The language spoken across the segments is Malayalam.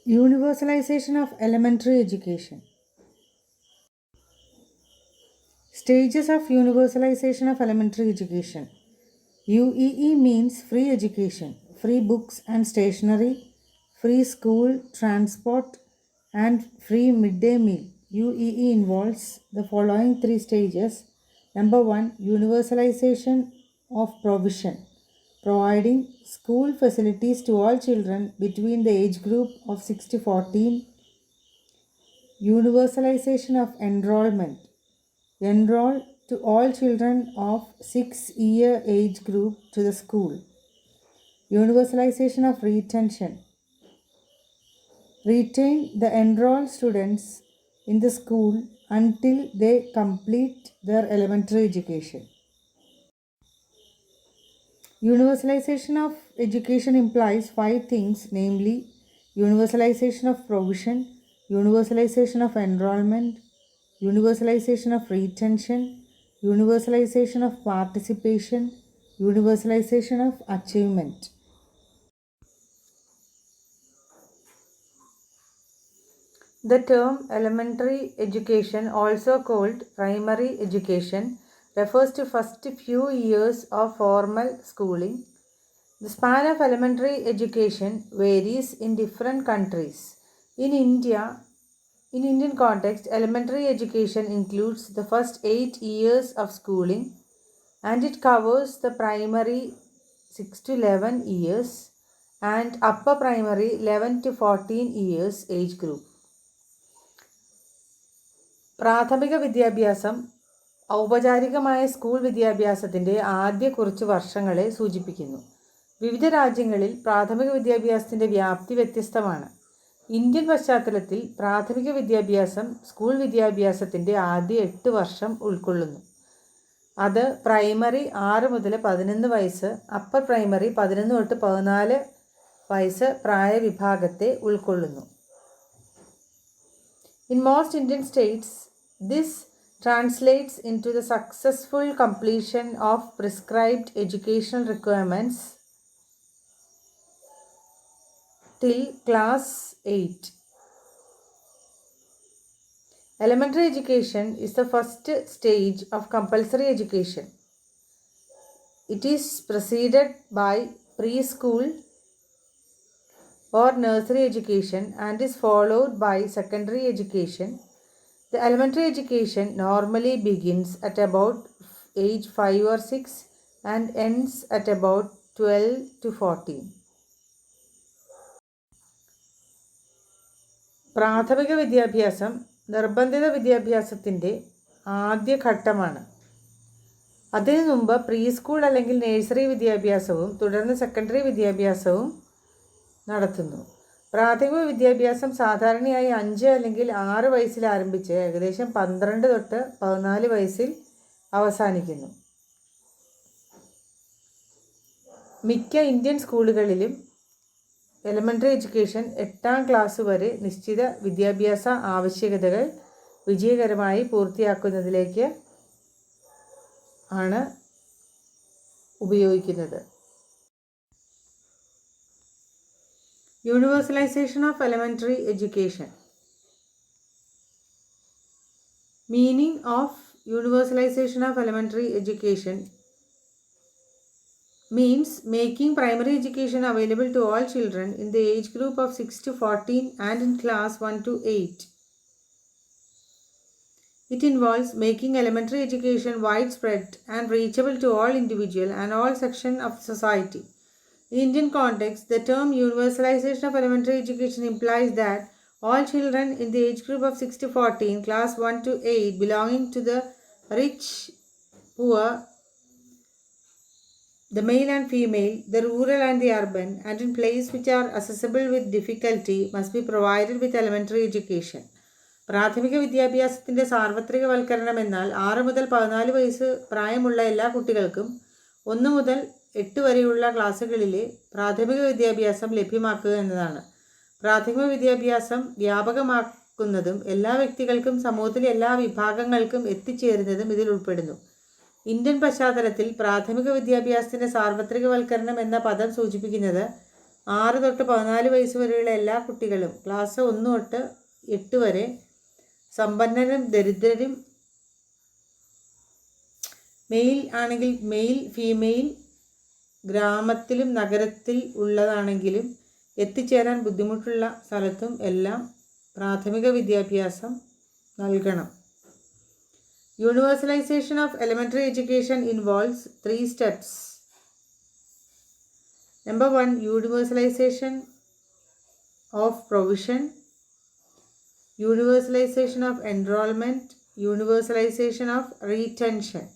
Universalization of Elementary Education. Stages of Universalization of Elementary Education. UEE means free education, free books and stationery, free school transport, and free midday meal. UEE involves the following three stages. Number one, universalization of provision, providing school facilities to all children between the age group of 6 to 14. Universalization of enrollment, enroll to all children of 6-year age group to the school. Universalization of retention, retain the enrolled students in the school until they complete their elementary education. Universalization of education implies 5 things, namely universalization of provision, universalization of enrollment, universalization of retention, universalization of participation, universalization of achievement. The term elementary education, also called primary education, refers to first few years of formal schooling. The span of elementary education varies in different countries. In Indian context, elementary education includes the first 8 years of schooling and it covers the primary 6 to 11 years and upper primary 11 to 14 years age group. പ്രാഥമിക വിദ്യാഭ്യാസം ഔപചാരികമായ സ്കൂൾ വിദ്യാഭ്യാസത്തിൻ്റെ ആദ്യ കുറച്ച് വർഷങ്ങളെ സൂചിപ്പിക്കുന്നു. വിവിധ രാജ്യങ്ങളിൽ പ്രാഥമിക വിദ്യാഭ്യാസത്തിൻ്റെ വ്യാപ്തി വ്യത്യസ്തമാണ്. ഇന്ത്യൻ പശ്ചാത്തലത്തിൽ പ്രാഥമിക വിദ്യാഭ്യാസം സ്കൂൾ വിദ്യാഭ്യാസത്തിൻ്റെ ആദ്യ 8 വർഷം ഉൾക്കൊള്ളുന്നു. അത് പ്രൈമറി 6 മുതൽ 11 വയസ്സ്, അപ്പർ പ്രൈമറി 11 തൊട്ട് 14 വയസ്സ് പ്രായവിഭാഗത്തെ ഉൾക്കൊള്ളുന്നു. In most Indian states, this translates into the successful completion of prescribed educational requirements till class 8. Elementary education is the first stage of compulsory education. It is preceded by preschool or nursery education and is followed by secondary education. The elementary education normally begins at about age 5 or 6 and ends at about 12 to 14. പ്രാഥമിക വിദ്യാഭ്യാസം നിർബന്ധിത വിദ്യാഭ്യാസത്തിൻ്റെ ആദ്യ ഘട്ടമാണ്. അതിനു മുമ്പ് പ്രീസ്കൂൾ അല്ലെങ്കിൽ നഴ്സറി വിദ്യാഭ്യാസവും തുടർന്ന് സെക്കൻഡറി വിദ്യാഭ്യാസവും നടത്തുന്നു. പ്രാഥമിക വിദ്യാഭ്യാസം സാധാരണയായി 5 അല്ലെങ്കിൽ 6 വയസ്സിൽ ആരംഭിച്ച് ഏകദേശം 12 തൊട്ട് 14 വയസ്സിൽ അവസാനിക്കുന്നു. മിക്ക ഇന്ത്യൻ സ്കൂളുകളിലും എലിമെൻ്ററി എഡ്യൂക്കേഷൻ 8ാം ക്ലാസ് വരെ നിശ്ചിത വിദ്യാഭ്യാസ ആവശ്യകതകൾ വിജയകരമായി പൂർത്തിയാക്കുന്നതിലേക്ക് ആണ് ഉപയോഗിക്കുന്നത്. Universalization of Elementary Education. Meaning of universalization of elementary education means making primary education available to all children in the age group of 6 to 14 and in class 1 to 8. It involves making elementary education widespread and reachable to all individuals and all sections of society. In Indian context, the term universalization of elementary education implies that all children in the age group of 6 to 14, class 1 to 8, belonging to the rich, poor, the male and female, the rural and the urban, and in places which are accessible with difficulty, must be provided with elementary education. പ്രാഥമിക വിദ്യാഭ്യാസത്തിൻ്റെ സാർവത്രികവൽക്കരണം എന്നാൽ 6 മുതൽ 14 വയസ്സ് പ്രായമുള്ള എല്ലാ കുട്ടികൾക്കും 1 മുതൽ 8 വരെയുള്ള ക്ലാസ്സുകളിലെ പ്രാഥമിക വിദ്യാഭ്യാസം ലഭ്യമാക്കുക എന്നതാണ്. പ്രാഥമിക വിദ്യാഭ്യാസം വ്യാപകമാക്കുന്നതും എല്ലാ വ്യക്തികൾക്കും സമൂഹത്തിലെ എല്ലാ വിഭാഗങ്ങൾക്കും എത്തിച്ചേരുന്നതും ഇതിൽ ഉൾപ്പെടുന്നു. ഇന്ത്യൻ പശ്ചാത്തലത്തിൽ പ്രാഥമിക വിദ്യാഭ്യാസത്തിൻ്റെ സാർവത്രികവൽക്കരണം എന്ന പദം സൂചിപ്പിക്കുന്നത് 6 തൊട്ട് 14 വയസ്സ് വരെയുള്ള എല്ലാ കുട്ടികളും ക്ലാസ് 1 തൊട്ട് 8 വരെ സമ്പന്നരും ദരിദ്രരും മെയിൽ ആണെങ്കിൽ മെയിൽ ഫീമെയിൽ ഗ്രാമത്തിലും നഗരത്തിൽ ഉള്ളതാണെങ്കിലും എത്തിച്ചേരാൻ ബുദ്ധിമുട്ടുള്ള സ്ഥലത്തും എല്ലാം പ്രാഥമിക വിദ്യാഭ്യാസം നൽകണം. Universalization of elementary education involves 3 steps. Number 1, universalization of provision, universalization of enrollment, universalization of retention.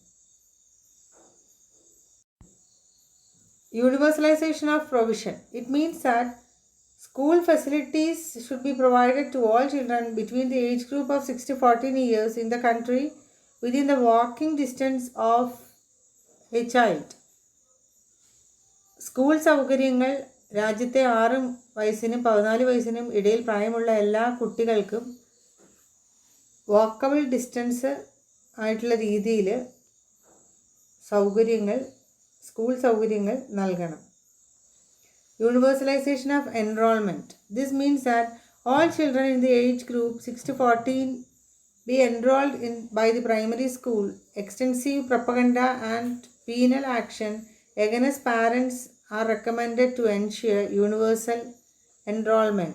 Universalization of provision. It means that school facilities should be provided to all children between the age group of 6 to 14 years in the country within the walking distance of a child. School സൗകര്യങ്ങൾ രാജ്യത്തെ 6 വയസ്സിനും 14 വയസ്സിനും ഇടയിൽ പ്രായമുള്ള എല്ലാ കുട്ടികൾക്കും വാക്കബിൾ ഡിസ്റ്റൻസ് ആയിട്ടുള്ള രീതിയിൽ സ്കൂൾ സൗകര്യങ്ങൾ നൽകണം. Universalization of enrollment. This means that all children in the age group 6 to 14 be enrolled by the primary school. Extensive propaganda and penal action against parents are recommended to ensure universal enrollment.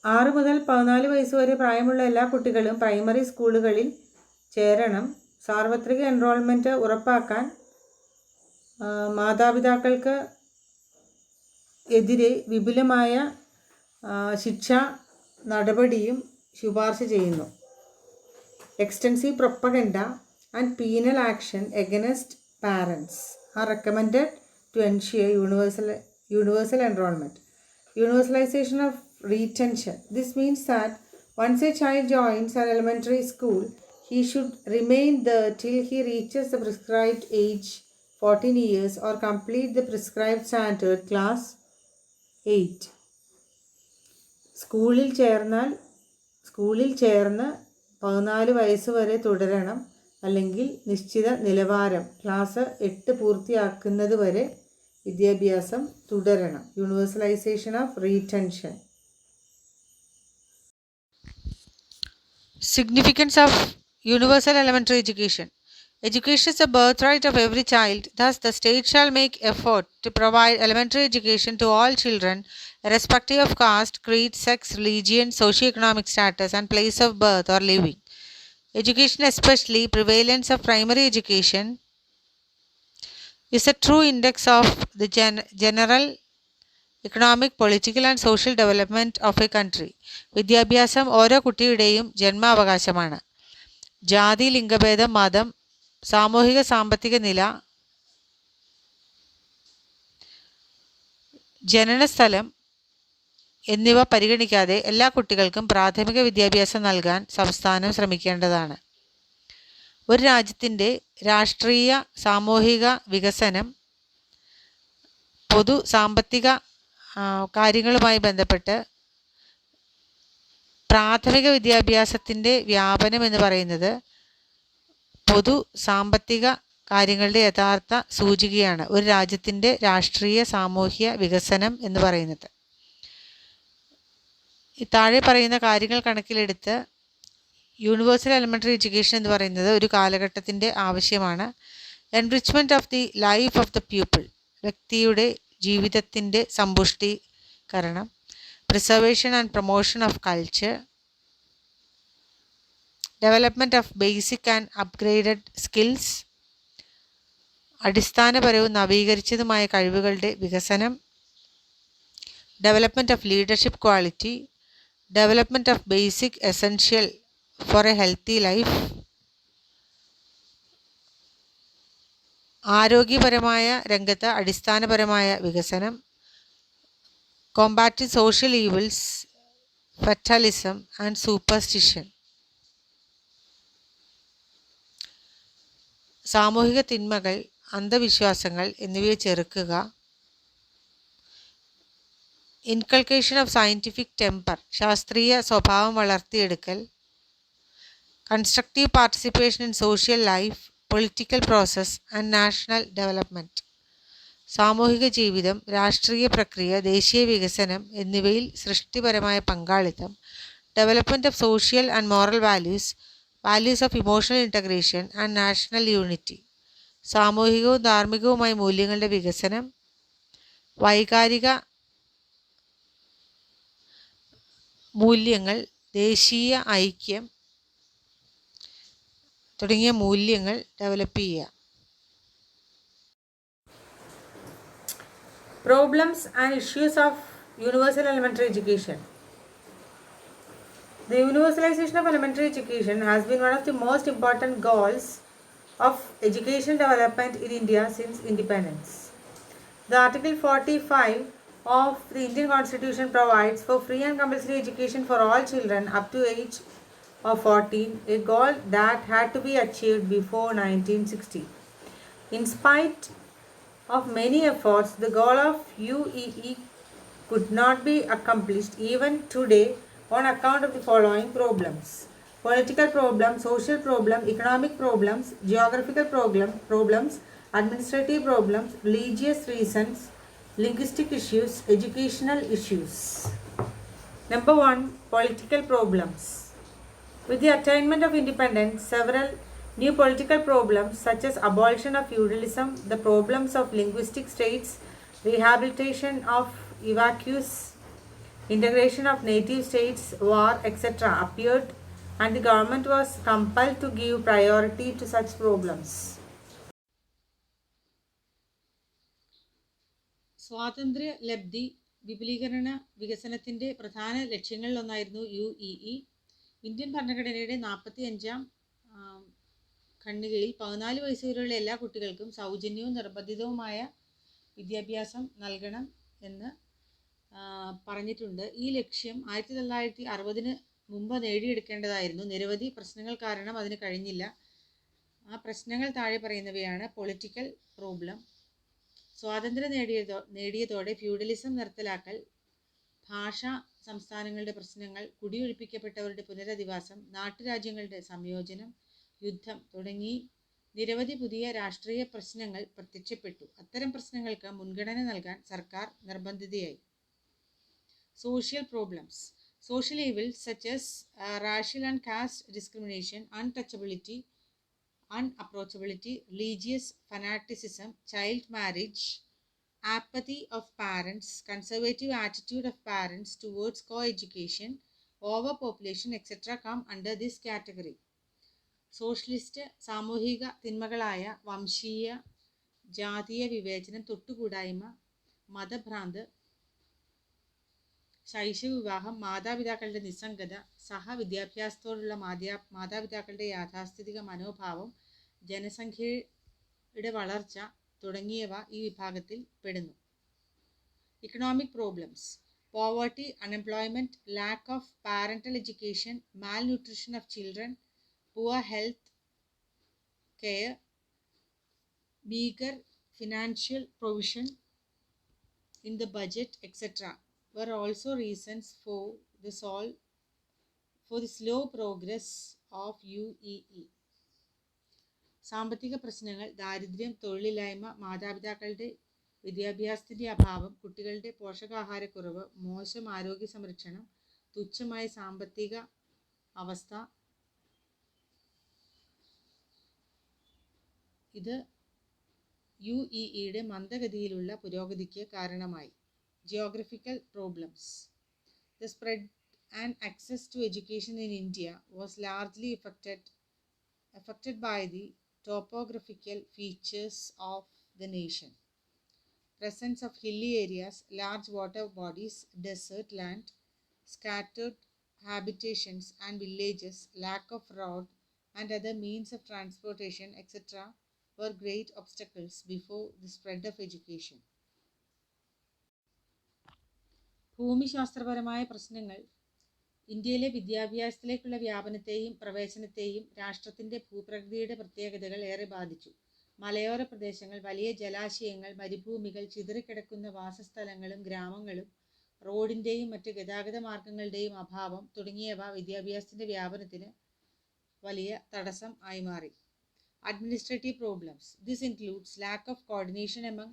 6 മുതൽ 14 വയസ്സ് വരെ പ്രായമുള്ള എല്ലാ കുട്ടികളും പ്രൈമറി സ്കൂളുകളിൽ ചേരണം. സാർവത്രിക എൻറോൾമെൻറ്റ് ഉറപ്പാക്കാൻ മാതാപിതാക്കൾക്ക് എതിരെ വിപുലമായ ശിക്ഷാ നടപടിയും ശുപാർശ ചെയ്യുന്നു. Extensive propaganda and penal action against parents are recommended to ensure universal enrollment. Universalization of retention. This means that once a child joins an elementary school, he should remain there till he reaches the prescribed age 14 years or complete the prescribed standard class 8. സ്കൂളിൽ ചേർന്ന് 14 വയസ്സ് വരെ തുടരണം, അല്ലെങ്കിൽ നിശ്ചിത നിലവാരം ക്ലാസ് 8 പൂർത്തിയാക്കുന്നത് വരെ വിദ്യാഭ്യാസം തുടരണം. Universalisation of retention. Significance of universal elementary education. Education is the birthright of every child. Thus, the state shall make effort to provide elementary education to all children, irrespective of caste, creed, sex, religion, socio-economic status, and place of birth or living. Education, especially prevalence of primary education, is a true index of the general economic, political, and social development of a country. വിദ്യാഭ്യാസം ഓരോ കുട്ടിയുടെയും ജന്മാവകാശമാണ്. ജാതി, ലിംഗഭേദം, മതം, സാമൂഹിക സാമ്പത്തിക നില, ജനനസ്ഥലം എന്നിവ പരിഗണിക്കാതെ എല്ലാ കുട്ടികൾക്കും പ്രാഥമിക വിദ്യാഭ്യാസം നൽകാൻ സംസ്ഥാനം ശ്രമിക്കേണ്ടതാണ്. ഒരു രാജ്യത്തിൻ്റെ രാഷ്ട്രീയ സാമൂഹിക വികസനം പൊതു സാമ്പത്തിക കാര്യങ്ങളുമായി ബന്ധപ്പെട്ട് പ്രാഥമിക വിദ്യാഭ്യാസത്തിൻ്റെ വ്യാപനം എന്ന് പറയുന്നത് പൊതു സാമ്പത്തിക കാര്യങ്ങളുടെ യഥാർത്ഥ സൂചികയാണ് ഒരു രാജ്യത്തിൻ്റെ രാഷ്ട്രീയ സാമൂഹ്യ വികസനം എന്ന് പറയുന്നത്. ഈ താഴെ പറയുന്ന കാര്യങ്ങൾ കണക്കിലെടുത്ത് യൂണിവേഴ്സൽ എലിമെൻ്ററി എഡ്യൂക്കേഷൻ എന്ന് പറയുന്നത് ഒരു കാലഘട്ടത്തിൻ്റെ ആവശ്യമാണ്. Enrichment of the life of the people, വ്യക്തിയുടെ ജീവിതത്തിൻ്റെ സമ്പുഷ്ടീകരണം. Preservation and promotion of culture. Development of basic and upgraded skills, അടിസ്ഥാനപരവും നവീകരിച്ചതുമായ കഴിവുകളുടെ വികസനം. Development of leadership quality. Development of basic essential for a healthy life. ആരോഗ്യപരമായ രംഗത്ത് അടിസ്ഥാനപരമായ വികസനം. Combat social evils, fatalism and superstition. സാമൂഹിക തിന്മകൾ, അന്ധവിശ്വാസങ്ങൾ എന്നിവയെ ചെറുക്കുക. ഇൻകൾക്കേഷൻ ഓഫ് സയൻറ്റിഫിക് ടെമ്പർ, ശാസ്ത്രീയ സ്വഭാവം വളർത്തിയെടുക്കൽ. Constructive participation in social life, political process and national development. സാമൂഹിക ജീവിതം, രാഷ്ട്രീയ പ്രക്രിയ, ദേശീയ വികസനം എന്നിവയിൽ സൃഷ്ടിപരമായ പങ്കാളിത്തം, development of social and moral values, values of emotional integration and national unity, സാമൂഹികവും ധാർമ്മികവുമായ മൂല്യങ്ങളുടെ വികസനം, വൈകാരിക മൂല്യങ്ങൾ, ദേശീയ ഐക്യം തുടങ്ങിയ മൂല്യങ്ങൾ ഡെവലപ്പ് ചെയ്യുക. Problems and issues of universal elementary education. The universalization of elementary education has been one of the most important goals of education development in India since independence. The Article 45 of the Indian Constitution provides for free and compulsory education for all children up to age of 14, a goal that had to be achieved before 1960. In spite of many efforts, the goal of UEE could not be accomplished even today on account of the following problems: political problems, social problems, economic problems, geographical problems, administrative problems, religious reasons, linguistic issues, educational issues. Number 1. Political problems. With the attainment of independence, several new political problems such as abolition of feudalism, the problems of linguistic states, rehabilitation of evacuees, integration of native states, war, etc. appeared, and the government was compelled to give priority to such problems. സ്വാതന്ത്ര്യ ലബ്ധി വിപുലീകരണ വികസനത്തിൻ്റെ പ്രധാന ലക്ഷ്യങ്ങളിലൊന്നായിരുന്നു UEE. ഇന്ത്യൻ ഭരണഘടനയുടെ 45-ാം ഖണ്ഡികയിൽ 14 വയസ്സുവരെയുള്ള എല്ലാ കുട്ടികൾക്കും സൗജന്യവും നിർബന്ധിതവുമായ വിദ്യാഭ്യാസം നൽകണം എന്ന് പറഞ്ഞിട്ടുണ്ട്. ഈ ലക്ഷ്യം 1960 മുമ്പ് നേടിയെടുക്കേണ്ടതായിരുന്നു. നിരവധി പ്രശ്നങ്ങൾ കാരണം അതിന് കഴിഞ്ഞില്ല. ആ പ്രശ്നങ്ങൾ താഴെ പറയുന്നവയാണ്. Political problem. സ്വാതന്ത്ര്യം നേടിയതോടെ ഫ്യൂഡലിസം നിർത്തലാക്കൽ, ഭാഷാ സംസ്ഥാനങ്ങളുടെ പ്രശ്നങ്ങൾ, കുടിയൊഴിപ്പിക്കപ്പെട്ടവരുടെ പുനരധിവാസം, നാട്ടുരാജ്യങ്ങളുടെ സംയോജനം, യുദ്ധം തുടങ്ങി നിരവധി പുതിയ രാഷ്ട്രീയ പ്രശ്നങ്ങൾ പ്രത്യക്ഷപ്പെട്ടു. അത്തരം പ്രശ്നങ്ങൾക്ക് മുൻഗണന നൽകാൻ സർക്കാർ നിർബന്ധിതയായി. Social problems. Social evils such as racial and caste discrimination, untouchability, unapproachability, religious fanaticism, child marriage, apathy of parents, conservative attitude of parents towards co-education, overpopulation, etc. come under this category. Socialist സാമൂഹിക തിന്മകളായ വംശീയ ജാതീയ വിവേചനം, തൊട്ടുകൂടായ്മ, മതഭ്രാന്ത്, ശൈശവവിവാഹം, മാതാപിതാക്കളുടെ നിസ്സംഗത, സഹവിദ്യാഭ്യാസത്തോടുള്ള മാതാപിതാക്കളുടെ യാഥാസ്ഥിതിക മനോഭാവം, ജനസംഖ്യയുടെ വളർച്ച തുടങ്ങിയവ ഈ വിഭാഗത്തിൽ പെടുന്നു. Economic problems. Poverty, unemployment, lack of parental education, malnutrition of children, poor health care, meager financial provision in the budget, etc. were also reasons for the slow progress of UEE. സാമ്പത്തിക പ്രശ്നങ്ങൾ, ദാരിദ്ര്യം, തൊഴിലില്ലായ്മ, മാതാപിതാക്കളുടെ വിദ്യാഭ്യാസത്തിൻ്റെ അഭാവം, കുട്ടികളുടെ പോഷകാഹാരക്കുറവ്, മോശം ആരോഗ്യ സംരക്ഷണം, തുച്ഛമായ സാമ്പത്തിക അവസ്ഥ, ഇത് UEEയുടെ മന്ദഗതിയിലുള്ള പുരോഗതിക്ക് കാരണമായി. Geographical problems. The spread and access to education in India was largely affected by the topographical features of the nation. Presence of hilly areas, large water bodies, desert land, scattered habitations and villages, lack of road and other means of transportation, etc. were great obstacles before the spread of education. ഭൂമിശാസ്ത്രപരമായ പ്രശ്നങ്ങൾ ഇന്ത്യയിലെ വിദ്യാഭ്യാസത്തിലേക്കുള്ള വ്യാപനത്തെയും പ്രവേശനത്തെയും രാഷ്ട്രത്തിൻ്റെ ഭൂപ്രകൃതിയുടെ പ്രത്യേകതകൾ ഏറെ ബാധിച്ചു. മലയോര പ്രദേശങ്ങൾ, വലിയ ജലാശയങ്ങൾ, മരുഭൂമികൾ, ചിതറിക്കിടക്കുന്ന വാസസ്ഥലങ്ങളും ഗ്രാമങ്ങളും, റോഡിൻ്റെയും മറ്റ് ഗതാഗത മാർഗങ്ങളുടെയും അഭാവം തുടങ്ങിയവ വിദ്യാഭ്യാസത്തിൻ്റെ വ്യാപനത്തിന് വലിയ തടസ്സം ആയി മാറി. Administrative problems. This includes lack of coordination among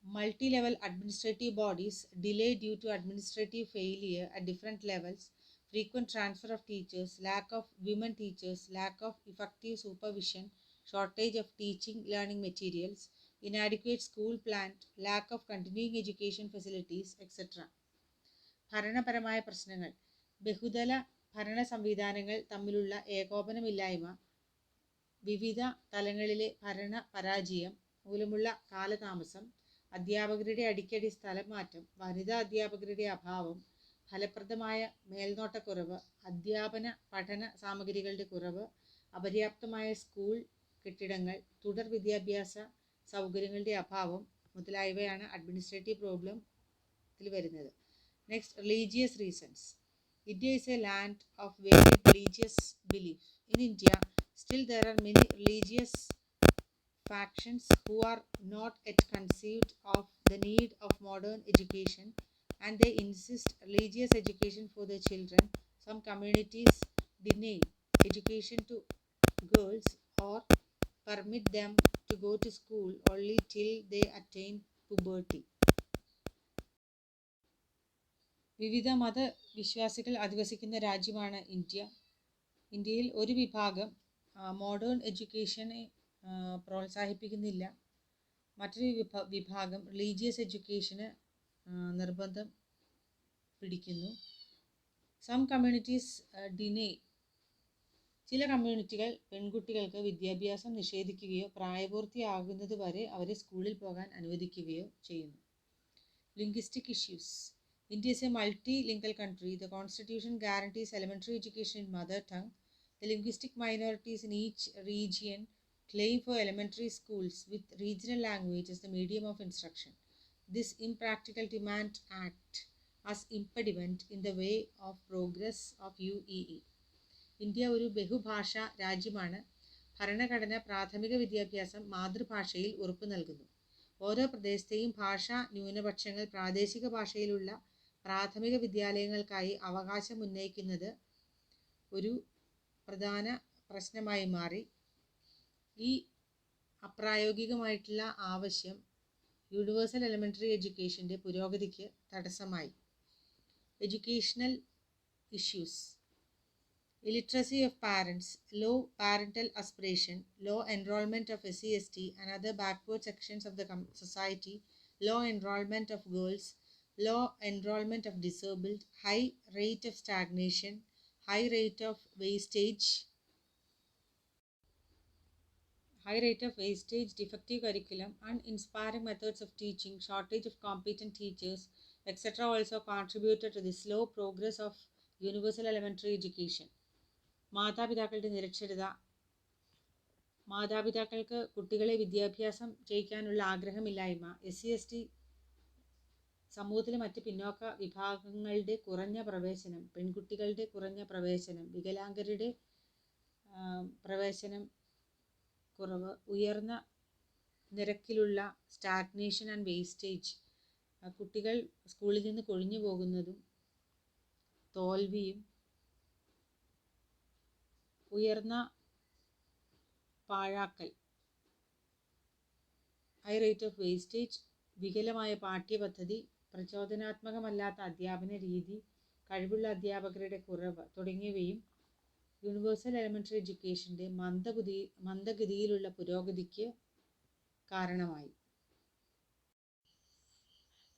multi-level administrative bodies, delay due to administrative failure at different levels, frequent transfer of teachers, lack of women teachers, lack of effective supervision, shortage of teaching learning materials, inadequate school plan, lack of continuing education facilities, etc. ഭരണപരമായ പ്രശ്നങ്ങൾ ബഹുതല ഭരണ സംവിധാനങ്ങൾ തമ്മിലുള്ള ഏകോപനമില്ലായ്മ, വിവിധ തലങ്ങളിലെ ഭരണ പരാജയം മൂലമുള്ള കാലതാമസം, അധ്യാപകരുടെ അടിക്കടി സ്ഥലം മാറ്റം, വനിതാ അധ്യാപകരുടെ അഭാവം, ഫലപ്രദമായ മേൽനോട്ടക്കുറവ്, അധ്യാപന പഠന സാമഗ്രികളുടെ കുറവ്, അപര്യാപ്തമായ സ്കൂൾ കെട്ടിടങ്ങൾ, തുടർ വിദ്യാഭ്യാസ സൗകര്യങ്ങളുടെ അഭാവം മുതലായവയാണ് അഡ്മിനിസ്ട്രേറ്റീവ് പ്രോബ്ലത്തിൽ വരുന്നത്. Next, religious reasons. India is a land of varied religious belief. In India, still there are many religious factions who are not yet conceived of the need of modern education, and they insist religious education for their children. Some communities deny education to girls or permit them to go to school only till they attain puberty. വിവിധ മതവിശ്വാസികൾ അധിവസിക്കുന്ന രാജ്യമാണ് ഇന്ത്യ. ഇന്ത്യയിൽ ഒരു വിഭാഗം മോഡേൺ എഡ്യൂക്കേഷനെ പ്രോത്സാഹിപ്പിക്കുന്നില്ല. മറ്റൊരു വിഭാഗം റിലീജിയസ് എഡ്യൂക്കേഷന് നിർബന്ധം പിടിക്കുന്നു. Some communities ഡിനേ. ചില കമ്മ്യൂണിറ്റികൾ പെൺകുട്ടികൾക്ക് വിദ്യാഭ്യാസം നിഷേധിക്കുകയോ പ്രായപൂർത്തിയാകുന്നത് വരെ അവരെ സ്കൂളിൽ പോകാൻ അനുവദിക്കുകയോ ചെയ്യുന്നു. Linguistic issues. India is a multilingual country. The constitution guarantees elementary education in mother tongue. The linguistic minorities in each region claim for elementary schools with regional language as the medium of instruction. This impractical demand act as impediment in the way of progress of UEE. India ഒരു ബഹുഭാഷ രാജ്യമാണ്. ഭരണഘടന പ്രാഥമിക വിദ്യാഭ്യാസം മാതൃഭാഷയിൽ ഉറപ്പു നൽകുന്നു. ഓരോ പ്രദേശത്തെയും ഭാഷാ ന്യൂനപക്ഷങ്ങൾ പ്രാദേശിക ഭാഷയിലുള്ള പ്രാഥമിക വിദ്യാലയങ്ങൾക്കായി അവകാശം ഉന്നയിക്കുന്നത് ഒരു പ്രധാന പ്രശ്നമായി മാറി. ഈ അപ്രായോഗികമായിട്ടുള്ള ആവശ്യം യൂണിവേഴ്സൽ എലിമെൻ്ററി എഡ്യൂക്കേഷൻ്റെ പുരോഗതിക്ക് തടസ്സമായി. Educational issues. Illiteracy of parents, low parental aspiration, low enrollment of SC/ST and other backward sections of the society, low enrollment of girls, low enrollment of disabled, high rate of stagnation, high rate of wastage, defective curriculum, uninspiring methods of teaching, shortage of competent teachers, etc. also contributed to the slow progress of universal elementary education. മാതാപിതാക്കളുടെ നിരക്ഷരത. മാതാപിതാക്കൾക്ക് കുട്ടികളെ വിദ്യാഭ്യാസം ചെയ്യിക്കാനുള്ള ആഗ്രഹമില്ലായ്മ, SC/ST സമൂഹത്തിലെ മറ്റ് പിന്നോക്ക വിഭാഗങ്ങളുടെ കുറഞ്ഞ പ്രവേശനം, പെൺകുട്ടികളുടെ കുറഞ്ഞ പ്രവേശനം, വികലാംഗരുടെ പ്രവേശനം കുറവ്, ഉയർന്ന നിരക്കിലുള്ള സ്റ്റാഗ്നേഷൻ ആൻഡ് വേസ്റ്റേജ്, കുട്ടികൾ സ്കൂളിൽ നിന്ന് കൊഴിഞ്ഞു പോകുന്നതും തോൽവിയും, ഉയർന്ന പാഴാക്കൽ, ഹൈ റേറ്റ് ഓഫ് വേസ്റ്റേജ്, വികലമായ പാഠ്യപദ്ധതി, പ്രചോദനാത്മകമല്ലാത്ത അധ്യാപന രീതി, കഴിവുള്ള അധ്യാപകരുടെ കുറവ് തുടങ്ങിയവയും യൂണിവേഴ്സൽ എലിമെൻ്ററി എഡ്യൂക്കേഷൻ്റെ മന്ദഗതിയിലുള്ള പുരോഗതിക്ക് കാരണമായി.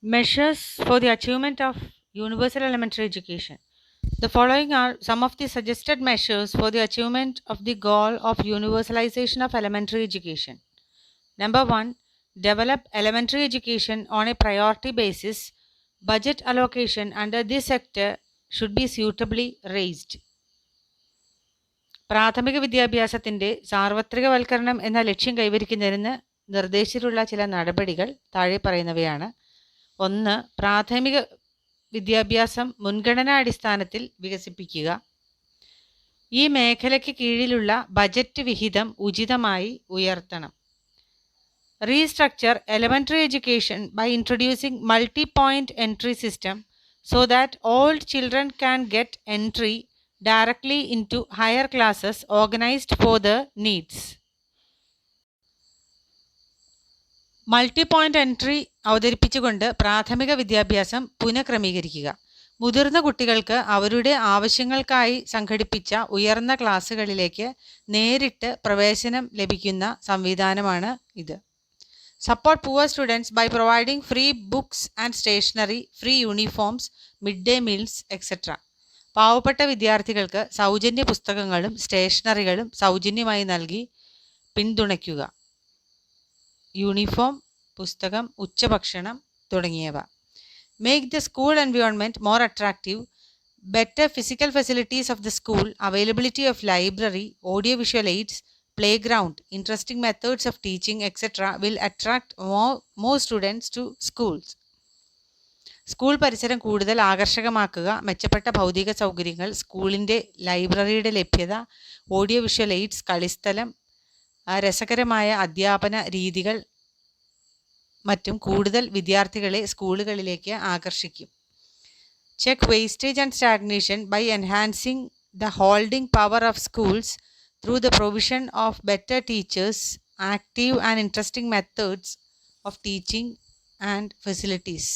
Measures for the achievement of universal elementary education. The following are some of the suggested measures for the achievement of the goal of universalization of elementary education. Number 1. Develop elementary education on a priority basis. Budget allocation under this sector should be suitably raised. പ്രാഥമിക വിദ്യാഭ്യാസത്തിൻ്റെ സാർവത്രികവൽക്കരണം എന്ന ലക്ഷ്യം കൈവരിക്കുന്നതിന് നിർദ്ദേശിച്ചിട്ടുള്ള ചില നടപടികൾ താഴെ പറയുന്നവയാണ്. 1. പ്രാഥമിക വിദ്യാഭ്യാസം മുൻഗണനാടിസ്ഥാനത്തിൽ വികസിപ്പിക്കുക. ഈ മേഖലയ്ക്ക് കീഴിലുള്ള ബജറ്റ് വിഹിതം ഉചിതമായി ഉയർത്തണം. Restructure elementary education by introducing multi-point entry system so that all children can get entry directly into higher classes organized for their needs. Multi point entry അവതരിപ്പിച്ചുകൊണ്ട് പ്രാഥമിക വിദ്യാഭ്യാസം പുനഃക്രമീകരിക്കുക. മുതിർന്ന കുട്ടികൾക്ക് അവരുടെ ആവശ്യങ്ങൾക്കായി സംഘടിപ്പിച്ച ഉയർന്ന ക്ലാസുകളിലേക്ക് നേരിട്ട് പ്രവേശനം ലഭിക്കുന്ന സംവിധാനമാണ് ഇത്. Support poor students by providing free books and stationery, free uniforms, midday meals, etc. പാവപ്പെട്ട വിദ്യാർത്ഥികൾക്ക് സൗജന്യ പുസ്തകങ്ങളും സ്റ്റേഷനറികളും സൗജന്യമായി നൽകി പിന്തുണയ്ക്കുക. യൂണിഫോം, പുസ്തകം, ഉച്ചഭക്ഷണം തുടങ്ങിയവ. Make the school environment more attractive. Better physical facilities of the school, availability of library, audiovisual aids, playground, interesting methods of teaching, etc. will attract more students to schools. School പരിസരം കൂടുതൽ ആകർഷകമാക്കുക. മെച്ചപ്പെട്ട ഭൗതിക സൗകര്യങ്ങൾ, സ്കൂളിൻ്റെ ലൈബ്രറിയുടെ ലഭ്യത, ഓഡിയോ വിഷ്വൽ എയ്ഡ്സ്, കളിസ്ഥലം, രസകരമായ അധ്യാപന രീതികൾ മറ്റും കൂടുതൽ വിദ്യാർത്ഥികളെ സ്കൂളുകളിലേക്ക് ആകർഷിക്കും. Check wastage and stagnation by enhancing the holding power of schools through the provision of better teachers, active and interesting methods of teaching and facilities.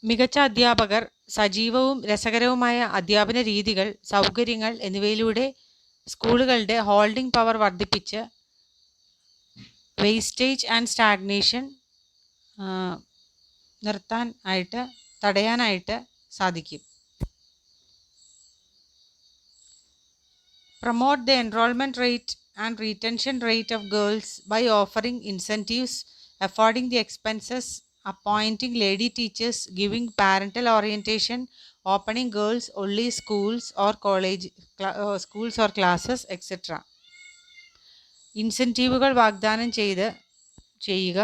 മികച്ച അധ്യാപകർ, സജീവവും രസകരവുമായ അധ്യാപന രീതികൾ, സൗകര്യങ്ങൾ എന്നിവയിലൂടെ സ്കൂളുകളുടെ ഹോൾഡിംഗ് പവർ വർദ്ധിപ്പിച്ച് വേസ്റ്റേജ് ആൻഡ് സ്റ്റാഗ്നേഷൻ തടയാനായിട്ട് സാധിക്കും. Promote the enrollment rate and retention rate of girls by offering incentives, affording the expenses, appointing lady teachers, giving parental orientation, opening girls only schools or schools or classes, etc. ഇൻസെൻറ്റീവുകൾ വാഗ്ദാനം ചെയ്യുക,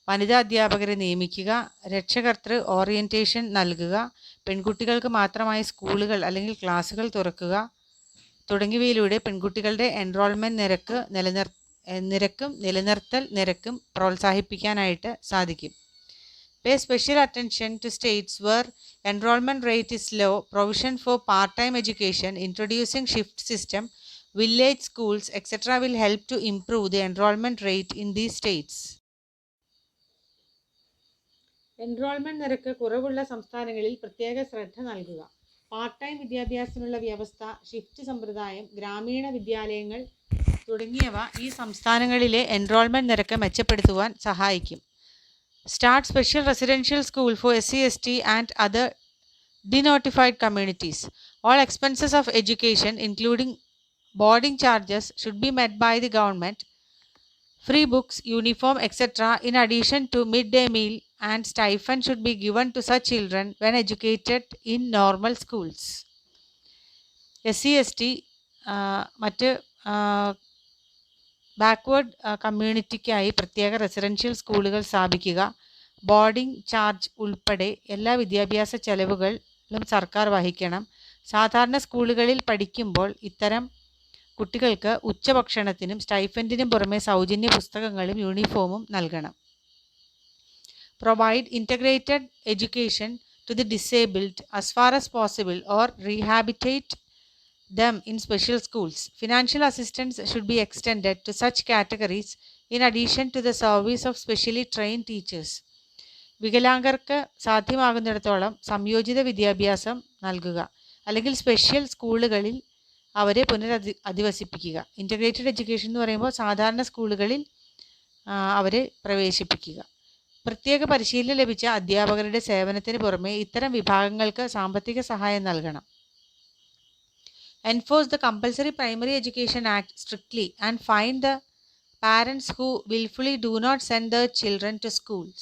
വനിതാ അധ്യാപകരെ നിയമിക്കുക, രക്ഷകർതൃ ഓറിയൻറ്റേഷൻ നൽകുക, പെൺകുട്ടികൾക്ക് മാത്രമായി സ്കൂളുകൾ അല്ലെങ്കിൽ ക്ലാസുകൾ തുറക്കുക തുടങ്ങിയവയിലൂടെ പെൺകുട്ടികളുടെ എൻറോൾമെൻറ്റ് നിലനിർത്തൽ നിരക്കും പ്രോത്സാഹിപ്പിക്കാനായിട്ട് സാധിക്കും. Pay special attention to states where enrollment rate is low, provision for part-time education, introducing shift system, village schools, etc. will help to improve the enrollment rate in these states. Enrolment നിരക്ക് കുറവുള്ള സംസ്ഥാനങ്ങളിൽ പ്രത്യേക ശ്രദ്ധ നൽകുക. പാർട്ട് ടൈം വിദ്യാഭ്യാസത്തിനുള്ള വ്യവസ്ഥ, ഷിഫ്റ്റ് സമ്പ്രദായം, ഗ്രാമീണ വിദ്യാലയങ്ങൾ തുടങ്ങിയവ ഈ സംസ്ഥാനങ്ങളിലെ എൻറോൾമെൻറ്റ് നിരക്ക് മെച്ചപ്പെടുത്തുവാൻ സഹായിക്കും. Start special residential school for SC/ST and other denotified communities. All expenses of education, including boarding charges, should be met by the government. Free books, uniform, etc. in addition to midday meal and stipend should be given to such children when educated in normal schools. SC/ST മറ്റ് ബാക്ക്വേർഡ് കമ്മ്യൂണിറ്റിക്കായി പ്രത്യേക റെസിഡൻഷ്യൽ സ്കൂളുകൾ സ്ഥാപിക്കുക. ബോർഡിംഗ് ചാർജ് ഉൾപ്പെടെ എല്ലാ വിദ്യാഭ്യാസ ചെലവുകളും സർക്കാർ വഹിക്കണം. സാധാരണ സ്കൂളുകളിൽ പഠിക്കുമ്പോൾ ഇത്തരം കുട്ടികൾക്ക് ഉച്ചഭക്ഷണത്തിനും സ്റ്റൈഫൻഡിനും പുറമെ സൗജന്യ പുസ്തകങ്ങളും യൂണിഫോമും നൽകണം. Provide integrated education to the disabled as far as possible or rehabilitate them in special schools. Financial assistance should be extended to such categories in addition to the service of specially trained teachers. വികലാംഗർക്ക് സാധ്യമാകുന്നിടത്തോളം സംയോജിത വിദ്യാഭ്യാസം നൽകുക അല്ലെങ്കിൽ സ്പെഷ്യൽ സ്കൂളുകളിൽ അവരെ അധിവസിപ്പിക്കുക. ഇൻ്റഗ്രേറ്റഡ് എഡ്യൂക്കേഷൻ എന്ന് പറയുമ്പോൾ സാധാരണ സ്കൂളുകളിൽ അവരെ പ്രവേശിപ്പിക്കുക. പ്രത്യേക പരിശീലനം ലഭിച്ച അധ്യാപകരുടെ സേവനത്തിന് പുറമെ ഇത്തരം വിഭാഗങ്ങൾക്ക് സാമ്പത്തിക സഹായം നൽകണം. Enforce the Compulsory Primary Education Act strictly and fine the parents who willfully do not send their children to schools.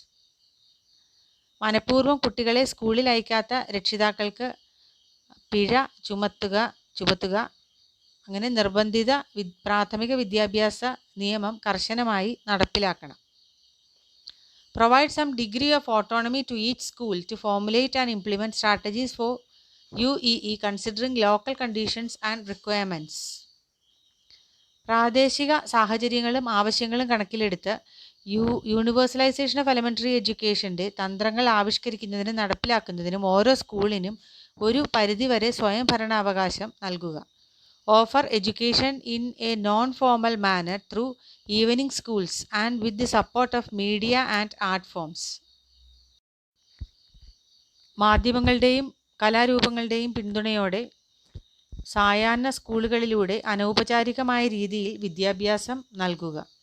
മനഃപൂർവ്വം കുട്ടികളെ സ്കൂളിൽ അയക്കാത്ത രക്ഷിതാക്കൾക്ക് പിഴ ചുമത്തുക. അങ്ങനെ നിർബന്ധിത പ്രാഥമിക വിദ്യാഭ്യാസ നിയമം കർശനമായി നടപ്പിലാക്കണം. Provide some degree of autonomy to each school to formulate and implement strategies for UEE considering local conditions and requirements. പ്രാദേശിക സാഹചര്യങ്ങളും ആവശ്യങ്ങളും കണക്കിലെടുത്ത് യൂണിവേഴ്സലൈസേഷൻ ഓഫ് എലമെൻ്ററി എഡ്യൂക്കേഷൻ്റെ തന്ത്രങ്ങൾ ആവിഷ്കരിക്കുന്നതിനും നടപ്പിലാക്കുന്നതിനും ഓരോ സ്കൂളിനും ഒരു പരിധിവരെ സ്വയംഭരണാവകാശം നൽകുക. offer education in a non-formal manner through evening schools and with the support of media and art forms. മാധ്യമങ്ങളുടെയും കലാരൂപങ്ങളുടെയും പിന്തുണയോടെ സായാഹ്ന സ്കൂളുകളിലൂടെ അനൗപചാരികമായ രീതിയിൽ വിദ്യാഭ്യാസം നൽകുക.